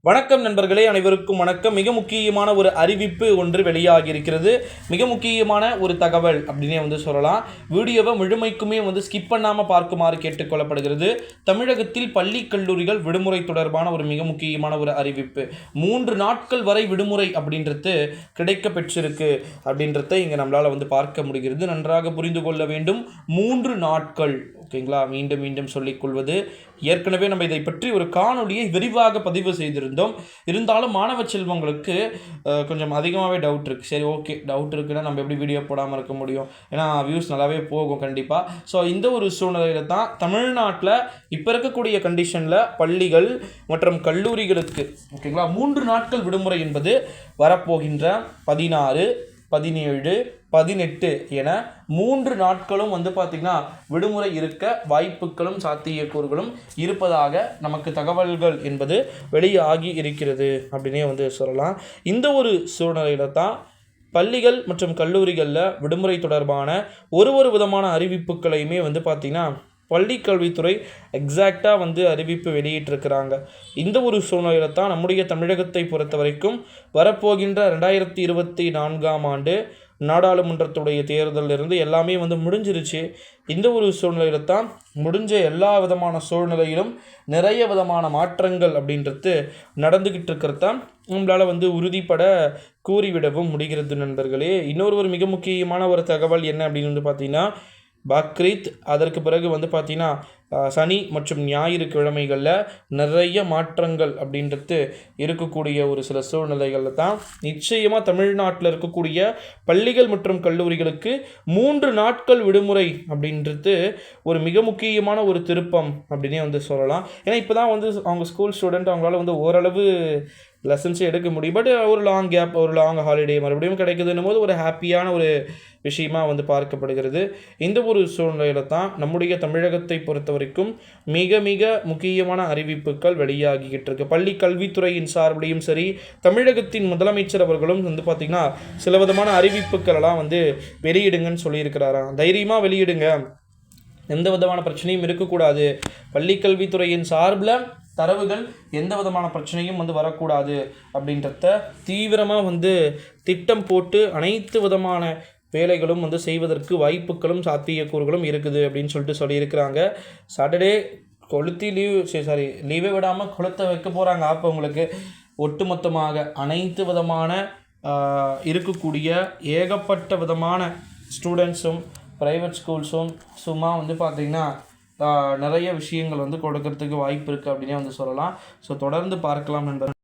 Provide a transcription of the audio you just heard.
வணக்கம் நண்பர்களே, அனைவருக்கும் வணக்கம். மிக முக்கியமான ஒரு அறிவிப்பு ஒன்று வெளியாகி இருக்கிறது. மிக முக்கியமான ஒரு தகவல் அப்படின்னே சொல்லலாம். வீடியோவை முழுமைக்குமே ஸ்கிப் பண்ணாமல் பார்க்குமாறு கேட்டுக்கொள்ளப்படுகிறது. தமிழகத்தில் பள்ளி கல்லூரிகள் விடுமுறை தொடர்பான ஒரு மிக முக்கியமான ஒரு அறிவிப்பு. 3 நாட்கள் வரை விடுமுறை அப்படின்றது கிடைக்க பெற்றிருக்கு அப்படின்றத இங்கே நம்மளால் பார்க்க முடிகிறது. நன்றாக புரிந்து கொள்ள வேண்டும். 3 நாட்கள், ஓகேங்களா? மீண்டும் மீண்டும் சொல்லிக்கொள்வது, ஏற்கனவே நம்ம இதை பற்றி ஒரு காணொலியை விரிவாக பதிவு செய்திருந்தோம். இருந்தாலும் மாணவ செல்வங்களுக்கு கொஞ்சம் அதிகமாகவே டவுட் இருக்குது. சரி, ஓகே, டவுட் இருக்குன்னா நம்ம எப்படி வீடியோ போடாமல் இருக்க முடியும்? ஏன்னா வியூஸ் நல்லாவே போகும் கண்டிப்பாக. ஸோ இந்த ஒரு சூழ்நிலையில் தான் தமிழ்நாட்டில் இப்போ இருக்கக்கூடிய கண்டிஷனில் பள்ளிகள் மற்றும் கல்லூரிகளுக்கு, ஓகேங்களா, 3 நாட்கள் விடுமுறை என்பது வரப்போகின்ற 16, 17, 18 என 3 நாட்களும் பார்த்திங்கன்னா விடுமுறை இருக்க வாய்ப்புகளும் சாத்தியக்கூறுகளும் இருப்பதாக நமக்கு தகவல்கள் என்பது வெளியாகி இருக்கிறது அப்படின்னே சொல்லலாம். இந்த ஒரு சூழ்நிலையில் தான் பள்ளிகள் மற்றும் கல்லூரிகளில் விடுமுறை தொடர்பான ஒரு விதமான அறிவிப்புகளையுமே பார்த்திங்கன்னா பள்ளிக்கல்வித்துறை எக்ஸாக்டாக அறிவிப்பு வெளியிட்டிருக்கிறாங்க. இந்த ஒரு சூழ்நிலையில் தான் நம்முடைய தமிழகத்தை பொறுத்த வரைக்கும் வரப்போகின்ற 2024ஆம் ஆண்டு நாடாளுமன்றத்துடைய தேர்தலிருந்து எல்லாமே முடிஞ்சிருச்சு. இந்த ஒரு சூழ்நிலையில் தான் முடிஞ்ச எல்லா விதமான சூழ்நிலையிலும் நிறைய விதமான மாற்றங்கள் அப்படின்றது நடந்துக்கிட்டு இருக்கிறதான் நம்மளால் உறுதிப்பட கூறிவிடவும் முடிகிறது நண்பர்களே. இன்னொரு மிக முக்கியமான ஒரு தகவல் என்ன அப்படின்னு பார்த்தீங்கன்னா, பக்ரீத், அதற்கு பிறகு பார்த்திங்கன்னா சனி மற்றும் ஞாயிறு கிழமைகளில் நிறைய மாற்றங்கள் அப்படின்றது இருக்கக்கூடிய ஒரு சில சூழ்நிலைகளில் தான் நிச்சயமாக தமிழ்நாட்டில் இருக்கக்கூடிய பள்ளிகள் மற்றும் கல்லூரிகளுக்கு 3 நாட்கள் விடுமுறை அப்படின்றது ஒரு மிக முக்கியமான ஒரு திருப்பம் அப்படின்னே சொல்லலாம். ஏன்னா இப்போ தான் அவங்க ஸ்கூல் ஸ்டூடெண்ட் அவங்களால ஓரளவு லெசன்ஸே எடுக்க முடியும். பட் ஒரு லாங் கேப், ஒரு லாங் ஹாலிடே மறுபடியும் கிடைக்குதுன்னும் போது ஒரு ஹாப்பியான ஒரு விஷயமாக பார்க்கப்படுகிறது. இந்த ஒரு சூழ்நிலையில் தான் நம்முடைய தமிழகத்தை பொறுத்த வரைக்கும் மிக மிக முக்கியமான அறிவிப்புகள் வெளியாகிக்கிட்டு இருக்கு. பள்ளி கல்வித்துறையின் சார்பிலையும் சரி, தமிழகத்தின் முதலமைச்சர் அவர்களும் பார்த்திங்கன்னா சில விதமான அறிவிப்புகளெல்லாம் வெளியிடுங்கன்னு சொல்லியிருக்கிறாராம். தைரியமாக வெளியிடுங்க, எந்த விதமான பிரச்சனையும் இருக்கக்கூடாது, பள்ளி கல்வித்துறையின் சார்பில் தரவுகள் எந்த விதமான பிரச்சனையும் வரக்கூடாது அப்படின்றத தீவிரமாக திட்டம் போட்டு அனைத்து விதமான வேலைகளும் செய்வதற்கு வாய்ப்புகளும் சாத்தியக்கூறுகளும் இருக்குது அப்படின்னு சொல்லியிருக்கிறாங்க. சாட்டர்டே கொளுத்தி லீவே விடாமல் கொளுத்த வைக்க போகிறாங்க. அப்போ உங்களுக்கு ஒட்டுமொத்தமாக அனைத்து விதமான இருக்கக்கூடிய ஏகப்பட்ட விதமான ஸ்டூடெண்ட்ஸும் ப்ரைவேட் ஸ்கூல்ஸும் சும்மா பார்த்திங்கன்னா நிறைய விஷயங்கள் கொடுக்கறதுக்கு வாய்ப்பு இருக்குது அப்படின்னே சொல்லலாம். ஸோ தொடர்ந்து பார்க்கலாம் நண்பர்கள்.